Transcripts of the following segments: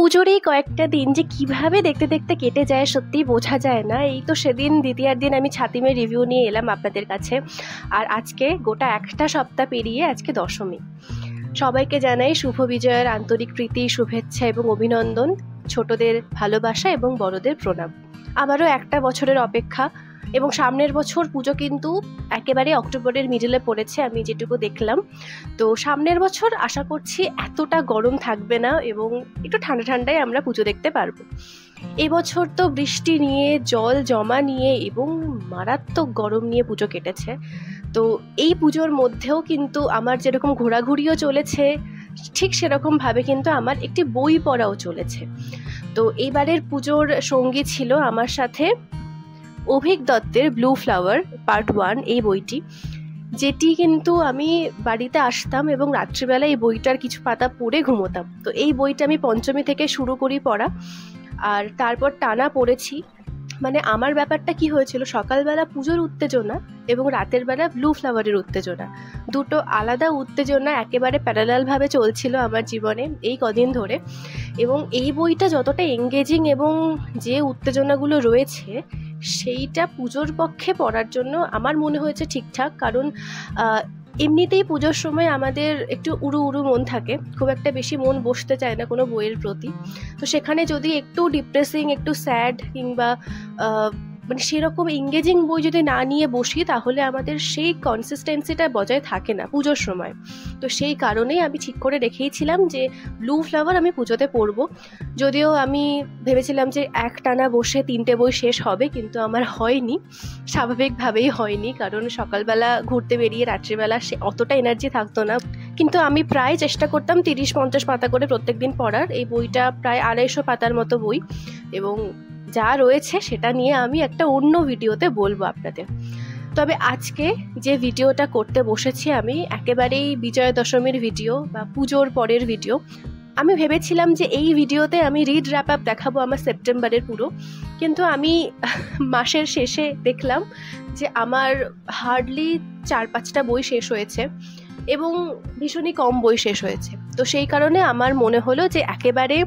পুজোর এই কয়েকটা দিন যে কিভাবে দেখতে দেখতে কেটে যায় সত্যিই বোঝা যায় না। এই তো সেদিন দ্বিতীয়ার দিন আমি ছাতিমের রিভিউ নিয়ে এলাম আপনাদের কাছে, আর আজকে গোটা একটা সপ্তাহ পেরিয়ে আজকে দশমী। সবাইকে জানাই শুভ বিজয়ের আন্তরিক প্রীতি, শুভেচ্ছা এবং অভিনন্দন, ছোটদের ভালোবাসা এবং বড়দের প্রণাম। আবারও একটা বছরের অপেক্ষা, এবং সামনের বছর পুজো কিন্তু একেবারে অক্টোবরের মিডলে পড়েছে আমি যেটুকু দেখলাম। তো সামনের বছর আশা করছি এতটা গরম থাকবে না এবং একটু ঠান্ডা ঠান্ডায় আমরা পুজো দেখতে পারবো। এবছর তো বৃষ্টি নিয়ে, জল জমা নিয়ে এবং মারাত্মক গরম নিয়ে পুজো কেটেছে। তো এই পুজোর মধ্যেও কিন্তু আমার যেরকম ঘোরাঘুরিও চলেছে, ঠিক সেরকমভাবে কিন্তু আমার একটি বই পড়াও চলেছে। তো এইবারের পুজোর সঙ্গী ছিল আমার সাথে অভিক দত্তের ব্লু ফ্লাওয়ার পার্ট 1 এই বইটি, যেটি কিন্তু আমি বাড়িতে আসতাম এবং রাত্রিবেলা এই বইটার কিছু পাতা পড়ে ঘুমোতাম। তো এই বইটা আমি পঞ্চমী থেকে শুরু করি পড়া, আর তারপর টানা পড়েছি। মানে আমার ব্যাপারটা কি হয়েছিল, সকালবেলা পুজোর উত্তেজনা এবং রাতের বেলা ব্লু ফ্লাওয়ারের উত্তেজনা, দুটো আলাদা উত্তেজনা একেবারে প্যারালালভাবে চলছিল আমার জীবনে এই কদিন ধরে। এবং এই বইটা যতটা এঙ্গেজিং এবং যে উত্তেজনাগুলো রয়েছে সেইটা পুজোর পক্ষে পড়ার জন্য আমার মনে হয়েছে ঠিকঠাক। কারণ এমনিতেই পুজোর সময় আমাদের একটু উড়ু উড়ু মন থাকে, খুব একটা বেশি মন বসতে চায় না কোনো বইয়ের প্রতি। তো সেখানে যদি একটু ডিপ্রেসিং, একটু স্যাড কিংবা মানে সেরকম এঙ্গেজিং বই যদি না নিয়ে বসি, তাহলে আমাদের সেই কনসিস্টেন্সিটা বজায় থাকে না পুজোর সময়। তো সেই কারণেই আমি ঠিক করে রেখেইছিলাম যে ব্লু ফ্লাওয়ার আমি পুজোতে পড়বো। যদিও আমি ভেবেছিলাম যে একটানা বসে 3টে বই শেষ হবে, কিন্তু আমার হয়নি, স্বাভাবিকভাবেই হয়নি। কারণ সকালবেলা ঘুরতে বেরিয়ে রাত্রিবেলা সে অতটা এনার্জি থাকতো না। কিন্তু আমি প্রায় চেষ্টা করতাম 30-50 পাতা করে প্রত্যেক দিন পড়ার। এই বইটা প্রায় 250 পাতার মতো বই, এবং যা রয়েছে সেটা নিয়ে আমি একটা অন্য ভিডিওতে বলবো আপনাদের। তবে আজকে যে ভিডিওটা করতে বসেছি আমি, একেবারেই বিজয়া দশমীর ভিডিও বা পুজোর পরের ভিডিও। আমি ভেবেছিলাম যে এই ভিডিওতে আমি রিড র্যাপ আপ দেখাবো আমার সেপ্টেম্বরের পুরো, কিন্তু আমি মাসের শেষে দেখলাম যে আমার হার্ডলি 4-5টা বই শেষ হয়েছে এবং ভীষণই কম বই শেষ হয়েছে। তো সেই কারণে আমার মনে হলো যে একেবারে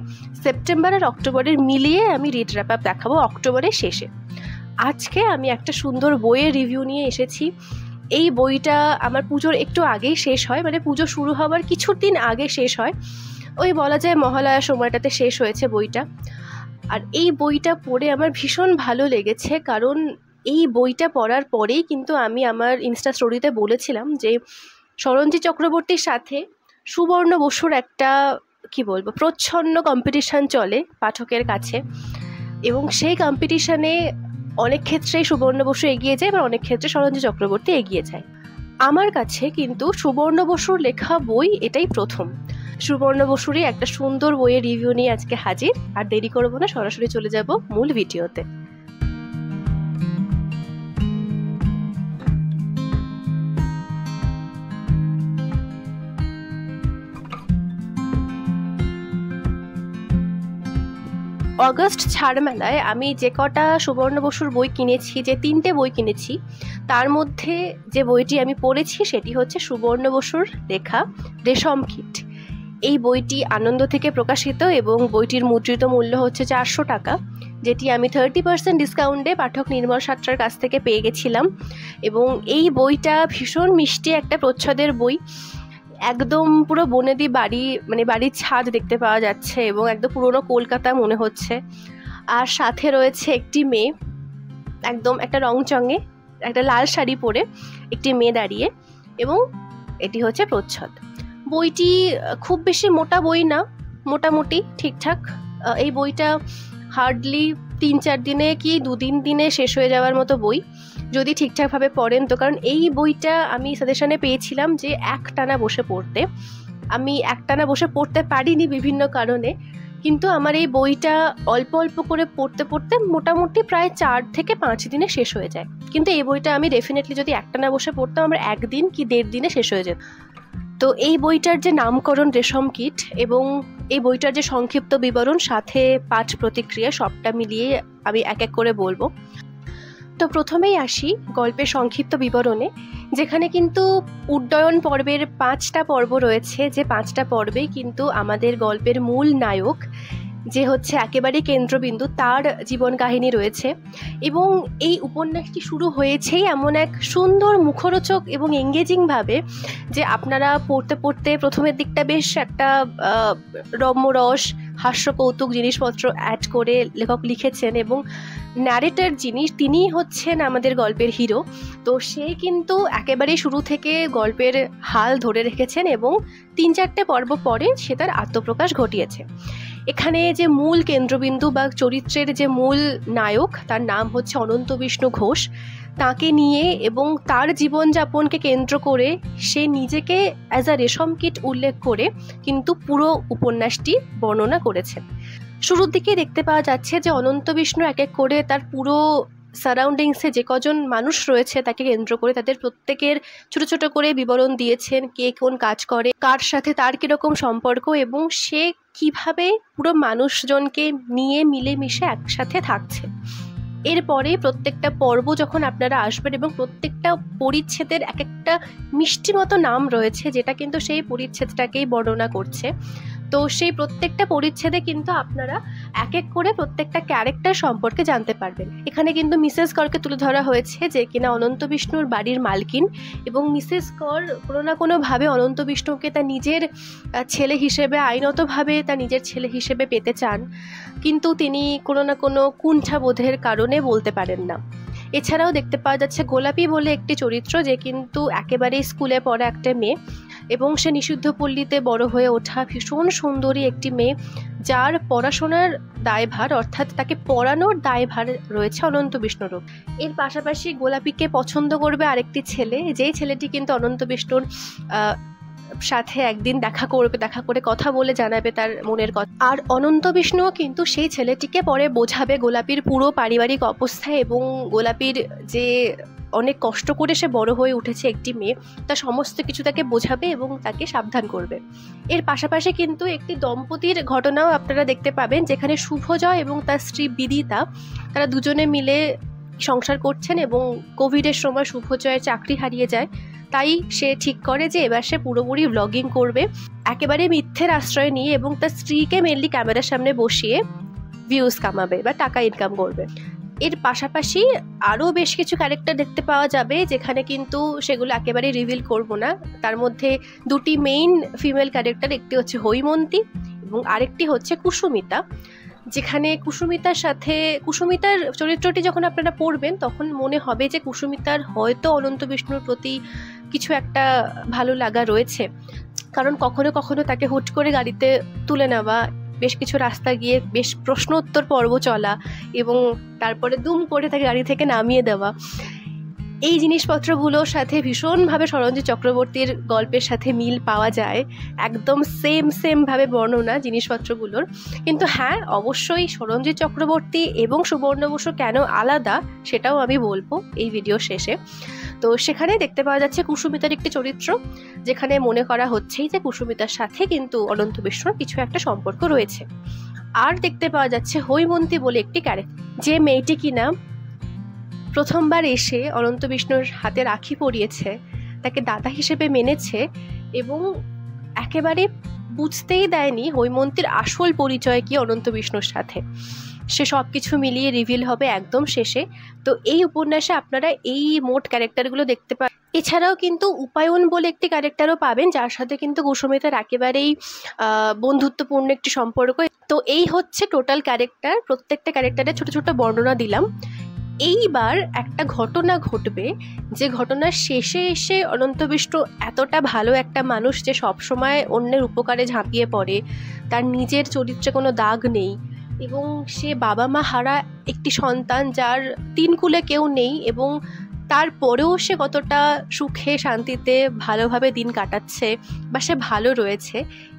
সেপ্টেম্বর আর অক্টোবরের মিলিয়ে আমি রিড র্যাপ আপ দেখাবো অক্টোবরের শেষে। আজকে আমি একটা সুন্দর বইয়ের রিভিউ নিয়ে এসেছি। এই বইটা আমার পুজোর একটু আগেই শেষ হয়, মানে পুজো শুরু হওয়ার কিছুদিন আগে শেষ হয়, ওই বলা যায় মহালয়া সময়টাতে শেষ হয়েছে বইটা। আর এই বইটা পড়ে আমার ভীষণ ভালো লেগেছে, কারণ এই বইটা পড়ার পরেই কিন্তু আমি আমার ইনস্টা স্টোরিতে বলেছিলাম যে সরঞ্জিৎ চক্রবর্তীর সাথে সুবর্ণ বসুর একটা প্রচ্ছন্ন কম্পিটিশান চলে পাঠকের কাছে, এবং সেই কম্পিটিশানে অনেক ক্ষেত্রেই সুবর্ণ বসু এগিয়ে যায়, এবং অনেক ক্ষেত্রে সরঞ্জিৎ চক্রবর্তী এগিয়ে যায়। আমার কাছে কিন্তু সুবর্ণ বসুর লেখা বই এটাই প্রথম। সুবর্ণ বসুরই একটা সুন্দর বইয়ের রিভিউ নিয়ে আজকে হাজির। আর দেরি করবো না, সরাসরি চলে যাব মূল ভিডিওতে। অগস্ট ছাড় মেলায় আমি যে কটা সুবর্ণ বসুর বই কিনেছি, যে 3টে বই কিনেছি, তার মধ্যে যে বইটি আমি পড়েছি সেটি হচ্ছে সুবর্ণ বসুর লেখা রেশম কীট। এই বইটি আনন্দ থেকে প্রকাশিত এবং বইটির মুদ্রিত মূল্য হচ্ছে 400 টাকা, যেটি আমি 30% ডিসকাউন্টে পাঠক নির্মল সাত্রার কাছ থেকে পেয়ে গেছিলাম। এবং এই বইটা ভীষণ মিষ্টি একটা প্রচ্ছদের বই, একদম পুরো বনেদি বাড়ি, মানে বাড়ির ছাদ দেখতে পাওয়া যাচ্ছে এবং একদম পুরোনো কলকাতা মনে হচ্ছে। আর সাথে রয়েছে একটি মেয়ে, একদম একটা রংচঙে একটা লাল শাড়ি পরে একটি মেয়ে দাঁড়িয়ে, এবং এটি হচ্ছে প্রচ্ছদ। বইটি খুব বেশি মোটা বই না, মোটামুটি ঠিকঠাক। এই বইটা হার্ডলি 3-4 দিনে কি 2-3 দিনে শেষ হয়ে যাওয়ার মতো বই, যদি ঠিকঠাকভাবে পড়েন তো। কারণ এই বইটা আমি সাজেশনে পেয়েছিলাম যে একটানা বসে পড়তে। আমি একটানা বসে পড়তে পারিনি বিভিন্ন কারণে, কিন্তু আমার এই বইটা অল্প অল্প করে পড়তে পড়তে মোটামুটি প্রায় 4-5 দিনে শেষ হয়ে যায়। কিন্তু এই বইটা আমি ডেফিনেটলি যদি একটানা বসে পড়তাম, আমার 1 দিন কি 1.5 দিনে শেষ হয়ে যেত। তো এই বইটার যে নামকরণ রেশম কীট এবং এই বইটার যে সংক্ষিপ্ত বিবরণ সাথে পাঠ প্রতিক্রিয়া, সবটা মিলিয়ে আমি এক এক করে বলবো। তো প্রথমেই আসি গল্পের সংক্ষিপ্ত বিবরণে, যেখানে কিন্তু উড্ডয়ন পর্বের 5টা পর্ব রয়েছে, যে 5টা পর্বেই কিন্তু আমাদের গল্পের মূল নায়ক যে হচ্ছে একেবারেই কেন্দ্রবিন্দু, তার জীবন কাহিনী রয়েছে। এবং এই উপন্যাসটি শুরু হয়েছেই এমন এক সুন্দর মুখরোচক এবং এঙ্গেজিংভাবে যে আপনারা পড়তে পড়তে প্রথমের দিকটা বেশ একটা রম্যরস হাস্যকৌতুক জিনিসপত্র অ্যাড করে লেখক লিখেছেন, এবং ন্যারেটর তিনি হচ্ছেন আমাদের গল্পের হিরো। তো সে কিন্তু একেবারেই শুরু থেকে গল্পের হাল ধরে রেখেছেন এবং 3-4টে পর্ব পরে সে তার আত্মপ্রকাশ ঘটিয়েছে। এখানে যে মূল কেন্দ্রবিন্দু বা চরিত্রের যে মূল নায়ক, তার নাম হচ্ছে অনন্ত বিষ্ণু ঘোষ। তাকে নিয়ে এবং তার জীবনযাপনকে কেন্দ্র করে সে নিজেকে অ্যাজ আ রেশম কীট উল্লেখ করে কিন্তু পুরো উপন্যাসটি বর্ণনা করেছেন। শুরুর দিকে দেখতে পাওয়া যাচ্ছে যে অনন্ত বিষ্ণু এক এক করে তার পুরো সারাউন্ডিংসে যে কজন মানুষ রয়েছে তাকে কেন্দ্র করে তাদের প্রত্যেকের ছোট ছোট করে বিবরণ দিয়েছেন, কে কোন কাজ করে, কার সাথে তার কীরকম সম্পর্ক, এবং সে কিভাবে পুরো মানুষজনকে নিয়ে মিলেমিশে একসাথে থাকছে। এরপরে প্রত্যেকটা পর্ব যখন আপনারা আসবেন এবং প্রত্যেকটা পরিচ্ছেদের এক একটা মিষ্টি মতো নাম রয়েছে যেটা কিন্তু সেই পরিচ্ছেদটাকেই বর্ণনা করছে। তো সেই প্রত্যেকটা পরিচ্ছেদে কিন্তু আপনারা এক এক করে প্রত্যেকটা ক্যারেক্টার সম্পর্কে জানতে পারবেন। এখানে কিন্তু মিসেস করকে তুলে ধরা হয়েছে যে কিনা অনন্ত বিষ্ণুর বাড়ির মালকিন, এবং মিসেস কর কোনো না কোনোভাবে অনন্ত বিষ্ণুকে তার নিজের ছেলে হিসেবে, আইনতভাবে তার নিজের ছেলে হিসেবে পেতে চান, কিন্তু তিনি কোনো না কোনো কুণ্ঠাবোধের কারণে বলতে পারেন না। এছাড়াও দেখতে পাওয়া যাচ্ছে গোলাপি বলে একটি চরিত্র, যে কিন্তু একেবারেই স্কুলে পড়া একটা মেয়ে এবং সে নিষিদ্ধ পল্লীতে বড় হয়ে ওঠা ভীষণ সুন্দরী একটি মেয়ে, যার পড়াশোনার দায়ভার অর্থাৎ তাকে পড়ানোর দায়ভার রয়েছে অনন্ত বিষ্ণুরও। এর পাশাপাশি গোলাপিকে পছন্দ করবে আরেকটি ছেলে, যেই ছেলেটি কিন্তু অনন্ত বিষ্ণুর সাথে একদিন দেখা করে কথা বলে জানাবে তার মনের কথা। আর অনন্ত বিষ্ণুও কিন্তু সেই ছেলেটিকে পরে বোঝাবে গোলাপির পুরো পারিবারিক অবস্থা এবং গোলাপির যে অনেক কষ্ট করে সে বড় হয়ে উঠেছে একটি মেয়ে, তার সমস্ত কিছু তাকে বোঝাবে এবং তাকে সাবধান করবে। এর পাশাপাশি কিন্তু একটি দম্পতির ঘটনাও আপনারা দেখতে পাবেন, যেখানে শুভজয় এবং তার স্ত্রী বিদিতা তারা দুজনে মিলে সংসার করছেন এবং কোভিডের সময় শুভজয়ের চাকরি হারিয়ে যায়। তাই সে ঠিক করে যে এবার সে পুরোপুরি ব্লগিং করবে, একেবারে মিথ্যের আশ্রয় নিয়ে, এবং তার স্ত্রীকে মেনলি ক্যামেরার সামনে বসিয়ে ভিউজ কামাবে বা টাকা ইনকাম করবে। এর পাশাপাশি আরও বেশ কিছু ক্যারেক্টার দেখতে পাওয়া যাবে, যেখানে কিন্তু সেগুলো একেবারে রিভিল করব না। তার মধ্যে দুটি মেইন ফিমেল ক্যারেক্টার, একটি হচ্ছে হৈমন্তী এবং আরেকটি হচ্ছে কুসুমিতা। যেখানে কুসুমিতার চরিত্রটি যখন আপনারা পড়বেন তখন মনে হবে যে কুসুমিতার হয়তো অনন্ত বিষ্ণুর প্রতি কিছু একটা ভালো লাগা রয়েছে, কারণ কখনো কখনো তাকে হুট করে গাড়িতে তুলে নেওয়া, বেশ কিছু রাস্তা গিয়ে বেশ প্রশ্ন উত্তর পর্ব চলা এবং তারপরে দুম করে তাকে গাড়ি থেকে নামিয়ে দেওয়া, এই জিনিসপত্রগুলোর সাথে ভীষণভাবে সরঞ্জিৎ চক্রবর্তীর গল্পের সাথে মিল পাওয়া যায়। একদম সেমভাবে বর্ণনা জিনিসপত্রগুলোর। কিন্তু হ্যাঁ, অবশ্যই সরঞ্জিৎ চক্রবর্তী এবং সুবর্ণ বসু কেন আলাদা সেটাও আমি বলবো এই ভিডিও শেষে। তো সেখানে দেখতে পাওয়া যাচ্ছে কুসুমিতার একটি চরিত্র, যেখানে মনে করা হচ্ছেই যে কুসুমিতার সাথে কিন্তু অনন্ত বিষ্ণুর কিছু একটা সম্পর্ক রয়েছে। আর দেখতে পাওয়া যাচ্ছে হৈমন্তী বলে একটি ক্যারেক্টার, যে মেয়েটি কিনা প্রথমবার এসে অনন্ত বিষ্ণুর হাতে রাখি পরিয়েছে, তাকে দাদা হিসেবে মেনেছে এবং একেবারে বুঝতেই দেয়নি হৈমন্তীর আসল পরিচয় কি অনন্ত বিষ্ণুর সাথে। সে সব কিছু মিলিয়ে রিভিল হবে একদম শেষে। তো এই উপন্যাসে আপনারা এই মোট ক্যারেক্টারগুলো দেখতে পাবেন। এছাড়াও কিন্তু উপায়ন বলে একটি ক্যারেক্টারও পাবেন, যার সাথে কিন্তু কুসুমিতার একেবারেই বন্ধুত্বপূর্ণ একটি সম্পর্ক। তো এই হচ্ছে টোটাল ক্যারেক্টার। প্রত্যেকটা ক্যারেক্টারের ছোট ছোট বর্ণনা দিলাম। এইবার একটা ঘটনা ঘটবে, যে ঘটনার শেষে এসে অনন্ত বিষ্ণু এতটা ভালো একটা মানুষ যে সবসময় অন্যের উপকারে ঝাঁপিয়ে পড়ে, তার নিজের চরিত্রে কোনো দাগ নেই এবং সে বাবা মা হারা একটি সন্তান, যার তিন কুলে কেউ নেই, এবং তারপরেও সে কতটা সুখে শান্তিতে ভালোভাবে দিন কাটাচ্ছে বা সে ভালো রয়েছে।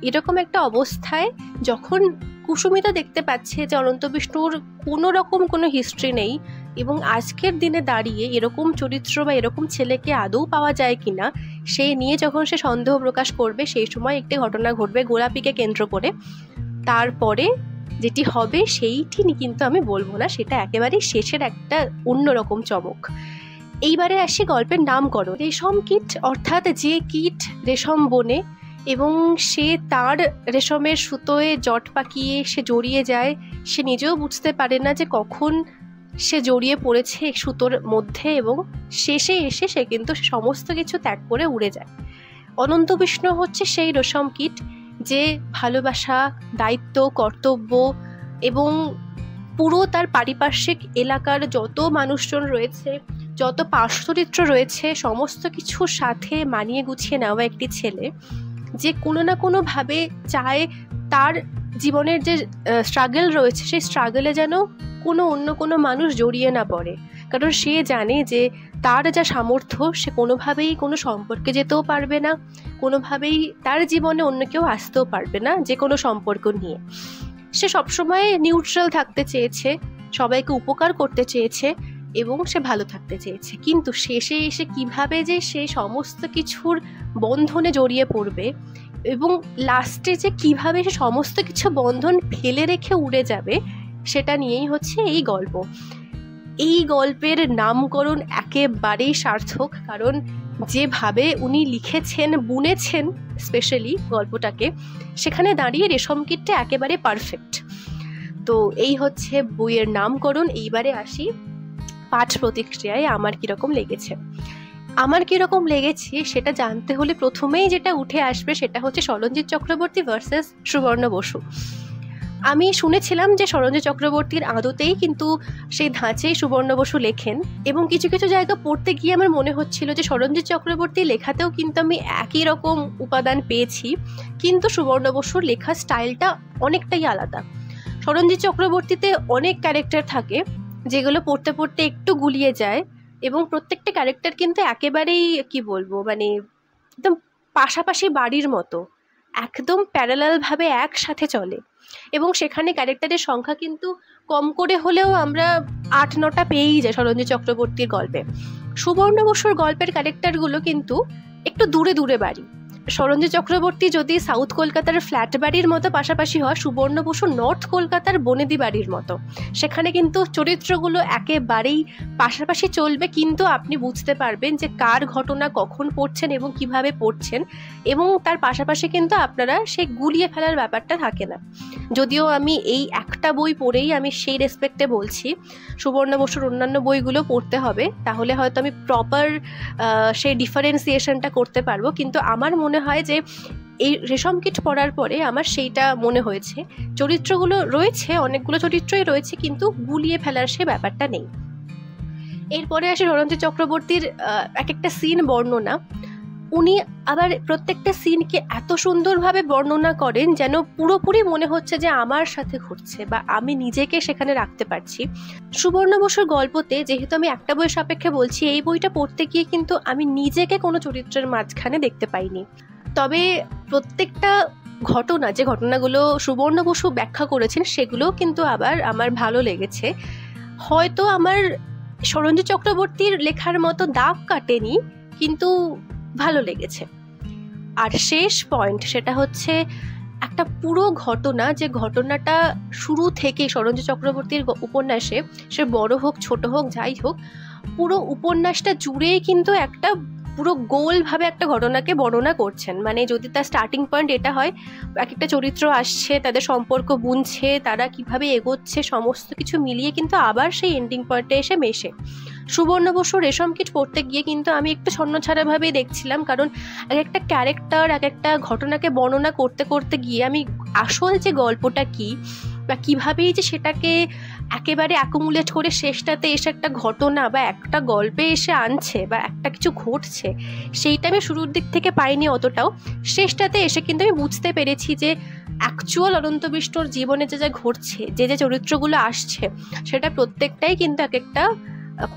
এরকম একটা অবস্থায় যখন কুসুমিতা দেখতে পাচ্ছে যে অনন্ত বিষ্ণুর কোনো রকম কোনো হিস্ট্রি নেই এবং আজকের দিনে দাঁড়িয়ে এরকম চরিত্র বা এরকম ছেলেকে আদৌ পাওয়া যায় কিনা সেই নিয়ে যখন সে সন্দেহ প্রকাশ করবে, সেই সময় একটি ঘটনা ঘটবে গোলাপিকে কেন্দ্র করে। তারপরে যেটি হবে সেইটি কিন্তু আমি বলবো না, সেটা একেবারে শেষের একটা অন্যরকম চমক। এইবারে আসি গল্পের নামকরণ। রেশম কীট, অর্থাৎ যে কীট রেশম বনে এবং সে তার রেশমের সুতোয় জট পাকিয়ে সে জড়িয়ে যায়। সে নিজেও বুঝতে পারে না যে কখন সে জড়িয়ে পড়েছে সুতোর মধ্যে, এবং শেষে এসে সে কিন্তু সমস্ত কিছু ত্যাগ করে উড়ে যায়। অনন্ত বিষ্ণু হচ্ছে সেই রেশম কীট যে ভালোবাসা, দায়িত্ব, কর্তব্য এবং পুরো তার পারিপার্শ্বিক এলাকার যত মানুষজন রয়েছে, যত পার্শ্ব চরিত্র রয়েছে, সমস্ত কিছুর সাথে মানিয়ে গুছিয়ে নেওয়া একটি ছেলে, যে কোনো না কোনোভাবে চায় তার জীবনের যে স্ট্রাগল রয়েছে সেই স্ট্রাগলে যেন অন্য কোনো মানুষ জড়িয়ে না পড়ে। কারণ সে জানে যে তার যা সামর্থ্য, সে কোনোভাবেই কোনো সম্পর্কে যেতেও পারবে না, কোনোভাবেই তার জীবনে অন্য কেউ আসতেও পারবে না যে কোনো সম্পর্ক নিয়ে। সে সবসময় নিউট্রাল থাকতে চেয়েছে, সবাইকে উপকার করতে চেয়েছে এবং সে ভালো থাকতে চেয়েছে। কিন্তু শেষে এসে কিভাবে যে সে সমস্ত কিছুর বন্ধনে জড়িয়ে পড়বে এবং লাস্টে যে কিভাবে সে সমস্ত কিছু বন্ধন ফেলে রেখে উড়ে যাবে, সেটা নিয়েই হচ্ছে এই গল্প। এই গল্পের নামকরণ একেবারেই সার্থক, কারণ যেভাবে উনি লিখেছেন, বুনেছেন স্পেশালি গল্পটাকে, সেখানে দাঁড়িয়ে রেশম কীটটা একেবারে পারফেক্ট। তো এই হচ্ছে বইয়ের নামকরণ। এইবারে আসি পাঠ প্রতিক্রিয়ায় আমার কীরকম লেগেছে। আমার কীরকম লেগেছে সেটা জানতে হলে প্রথমেই যেটা উঠে আসবে সেটা হচ্ছে সরঞ্জিৎ চক্রবর্তী ভার্সেস সুবর্ণ বসু। আমি শুনেছিলাম যে সরঞ্জিৎ চক্রবর্তীর আদতেই কিন্তু সেই ধাঁচেই সুবর্ণ বসু লেখেন, এবং কিছু কিছু জায়গা পড়তে গিয়ে আমার মনে হচ্ছিল যে সরঞ্জিৎ চক্রবর্তীর লেখাতেও কিন্তু আমি একই রকম উপাদান পেয়েছি, কিন্তু সুবর্ণ বসুর লেখার স্টাইলটা অনেকটাই আলাদা। সরঞ্জিৎ চক্রবর্তীতে অনেক ক্যারেক্টার থাকে যেগুলো পড়তে পড়তে একটু গুলিয়ে যায়, এবং প্রত্যেকটা ক্যারেক্টার কিন্তু একেবারেই কি বলবো, মানে একদম পাশাপাশি বাড়ির মতো, একদম প্যারালালভাবে একসাথে চলে, এবং সেখানে ক্যারেক্টারের সংখ্যা কিন্তু কম করে হলেও আমরা 8-9টা পেয়েই যাই সরঞ্জিৎ চক্রবর্তীর গল্পে। সুবর্ণ বসুর গল্পের ক্যারেক্টারগুলো কিন্তু একটু দূরে দূরে বাড়ি। সরঞ্জিৎ চক্রবর্তী যদি সাউথ কলকাতার ফ্ল্যাট বাড়ির মতো পাশাপাশি হয়, সুবর্ণ বসু নর্থ কলকাতার বনেদি বাড়ির মতো। সেখানে কিন্তু চরিত্রগুলো একেবারেই পাশাপাশি চলবে, কিন্তু আপনি বুঝতে পারবেন যে কার ঘটনা কখন পড়ছেন এবং কিভাবে পড়ছেন, এবং তার পাশাপাশি কিন্তু আপনারা সে গুলিয়ে ফেলার ব্যাপারটা থাকে না। যদিও আমি এই একটা বই পড়েই আমি সেই রেসপেক্টে বলছি, সুবর্ণ বসুর অন্যান্য বইগুলো পড়তে হবে, তাহলে হয়তো আমি প্রপার সেই ডিফারেন্সিয়েশনটা করতে পারবো। কিন্তু আমার মনে হয় যে এই রেশম কীট পড়ার পরে আমার সেইটা মনে হয়েছে, চরিত্রগুলো রয়েছে, অনেকগুলো চরিত্রই রয়েছে, কিন্তু গুলিয়ে ফেলার সে ব্যাপারটা নেই। এরপরে আসে সরঞ্জিৎ চক্রবর্তীর এক একটা সিন বর্ণনা। উনি আবার প্রত্যেকটা সিনকে এত সুন্দরভাবে বর্ণনা করেন যেন পুরোপুরি মনে হচ্ছে যে আমার সাথে ঘটছে, বা আমি নিজেকে সেখানে রাখতে পারছি। সুবর্ণ বসুর গল্পতে, যেহেতু আমি একটা বই সাপেক্ষে বলছি, এই বইটা পড়তে গিয়ে কিন্তু আমি নিজেকে কোনো চরিত্রের মাঝখানে দেখতে পাইনি। তবে প্রত্যেকটা ঘটনা, যে ঘটনাগুলো সুবর্ণ বসু ব্যাখ্যা করেছেন, সেগুলোও কিন্তু আবার আমার ভালো লেগেছে। হয়তো আমার সরঞ্জিৎ চক্রবর্তীর লেখার মতো দাগ কাটেনি, কিন্তু ভালো লেগেছে। আর শেষ পয়েন্ট সেটা হচ্ছে একটা পুরো ঘটনা, যে ঘটনাটা শুরু থেকে সরঞ্জিৎ চক্রবর্তীর উপন্যাসে, সে বড় হোক ছোট হোক যাই হোক, পুরো উপন্যাসটা জুড়েই কিন্তু একটা পুরো গোলভাবে একটা ঘটনাকে বর্ণনা করছেন। মানে যদি তার স্টার্টিং পয়েন্ট এটা হয়, এক একটা চরিত্র আসছে, তাদের সম্পর্ক বুনছে, তারা কিভাবে এগোচ্ছে, সমস্ত কিছু মিলিয়ে কিন্তু আবার সেই এন্ডিং পয়েন্টে এসে মেশে। সুবর্ণ বসু রেশম কীট পড়তে গিয়ে কিন্তু আমি একটু ছন্নছাড়াভাবেই দেখছিলাম, কারণ এক একটা ক্যারেক্টার, এক একটা ঘটনাকে বর্ণনা করতে করতে গিয়ে আমি আসল যে গল্পটা কি, বা কীভাবেই যে সেটাকে একেবারে অ্যাকুমুলেট করে শেষটাতে এসে একটা ঘটনা বা একটা গল্পে এসে আনছে, বা একটা কিছু ঘটছে, সেইটা আমি শুরুর দিক থেকে পাইনি অতটাও। শেষটাতে এসে কিন্তু আমি বুঝতে পেরেছি যে অ্যাকচুয়াল অনন্ত বিষ্ণুর জীবনে যে যা ঘটছে, যে যে চরিত্রগুলো আসছে, সেটা প্রত্যেকটাই কিন্তু এক একটা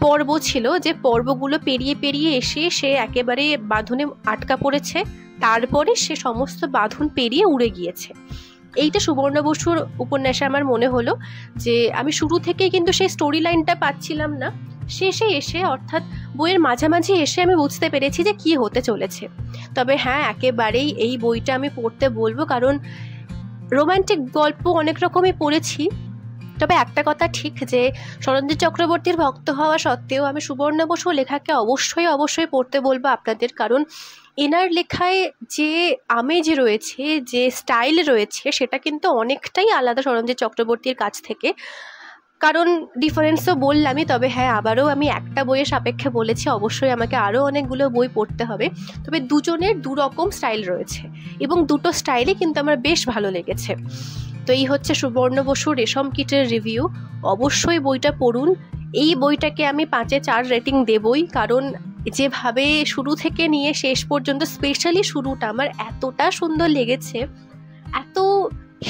পর্ব ছিল, যে পর্বগুলো পেরিয়ে পেরিয়ে এসে সে একেবারে বাঁধনে আটকা পড়েছে, তারপরে সে সমস্ত বাঁধন পেরিয়ে উড়ে গিয়েছে। এইটা সুবর্ণ বসুর উপন্যাসে আমার মনে হলো, যে আমি শুরু থেকে কিন্তু সেই স্টোরি লাইনটা পাচ্ছিলাম না, শেষে এসে অর্থাৎ বইয়ের মাঝামাঝি এসে আমি বুঝতে পেরেছি যে কি হতে চলেছে। তবে হ্যাঁ, একেবারেই এই বইটা আমি পড়তে বলবো, কারণ রোমান্টিক গল্প অনেক রকমই পড়েছি, তবে একটা কথা ঠিক, যে সরঞ্জিৎ চক্রবর্তীর ভক্ত হওয়া সত্ত্বেও আমি সুবর্ণ বসু লেখাকে অবশ্যই পড়তে বলবো আপনাদের, কারণ এনার লেখায় যে আমেজ রয়েছে, যে স্টাইল রয়েছে, সেটা কিন্তু অনেকটাই আলাদা সরঞ্জিৎ চক্রবর্তীর কাছ থেকে। কারণ ডিফারেন্স তো বললামই, তবে হ্যাঁ আবারও আমি একটা বইয়ের সাপেক্ষে বলেছি, অবশ্যই আমাকে আরও অনেকগুলো বই পড়তে হবে। তবে দুজনের দুরকম স্টাইল রয়েছে এবং দুটো স্টাইলই কিন্তু আমার বেশ ভালো লেগেছে। তো এই হচ্ছে সুবর্ণ বসুর রেশম কিটের রিভিউ। অবশ্যই বইটা পড়ুন। এই বইটাকে আমি 5-এ 4 রেটিং দেবই, কারণ যেভাবে শুরু থেকে নিয়ে শেষ পর্যন্ত, স্পেশালি শুরুটা আমার এতটা সুন্দর লেগেছে। এত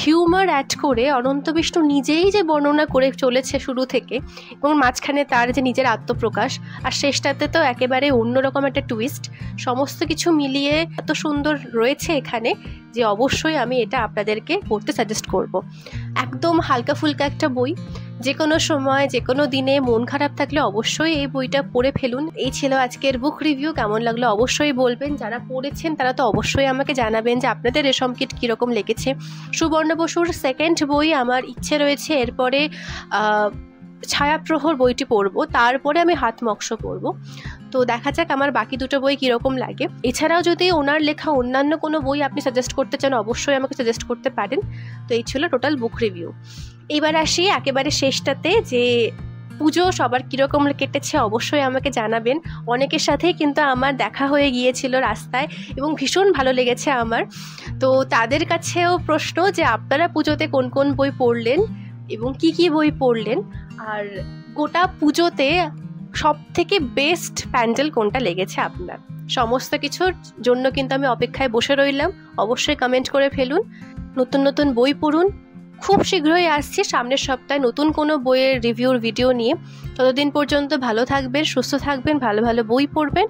হিউমার অ্যাড করে অনন্ত বিষ্ণু নিজেই যে বর্ণনা করে চলেছে শুরু থেকে, এবং মাঝখানে তার যে নিজের আত্মপ্রকাশ, আর শেষটাতে তো একেবারে অন্যরকম একটা টুইস্ট, সমস্ত কিছু মিলিয়ে এত সুন্দর রয়েছে এখানে যে অবশ্যই আমি এটা আপনাদেরকে পড়তে সাজেস্ট করব। একদম হালকা ফুলকা একটা বই, যে কোনো সময় যে কোনো দিনে মন খারাপ থাকলে অবশ্যই এই বইটা পড়ে ফেলুন। এই ছিল আজকের বুক রিভিউ। কেমন লাগলো অবশ্যই বলবেন। যারা পড়েছেন তারা তো অবশ্যই আমাকে জানাবেন যে আপনাদের রেশম কিট কীরকম লেগেছে। সুবর্ণ বসুর সেকেন্ড বই আমার ইচ্ছে রয়েছে, এরপরে ছায়াপ্রহর বইটি পড়বো, তারপরে আমি হাতমক্ষ পড়বো। তো দেখা যাক আমার বাকি দুটো বই কীরকম লাগে। এছাড়াও যদি ওনার লেখা অন্যান্য কোনো বই আপনি সাজেস্ট করতে চান অবশ্যই আমাকে সাজেস্ট করতে পারেন। তো এই ছিল টোটাল বুক রিভিউ। এবার আসি একেবারে শেষটাতে, যে পুজো সবার কীরকম কেটেছে অবশ্যই আমাকে জানাবেন। অনেকের সাথেই কিন্তু আমার দেখা হয়ে গিয়েছিল রাস্তায় এবং ভীষণ ভালো লেগেছে আমার। তো তাদের কাছেও প্রশ্ন যে আপনারা পুজোতে কোন কোন বই পড়লেন এবং কি কি বই পড়লেন, আর গোটা পুজোতে সব থেকে বেস্ট প্যান্ডেল কোনটা লেগেছে আপনার। সমস্ত কিছুর জন্য কিন্তু আমি অপেক্ষায় বসে রইলাম। অবশ্যই কমেন্ট করে ফেলুন। নতুন নতুন বই পড়ুন। খুব শীঘ্রই আসছি সামনের সপ্তাহে নতুন কোনো বইয়ের রিভিউর ভিডিও নিয়ে। ততদিন পর্যন্ত ভালো থাকবেন, সুস্থ থাকবেন, ভালো ভালো বই পড়বেন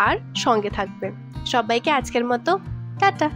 আর সঙ্গে থাকবেন। সবাইকে আজকের মতো টাটা।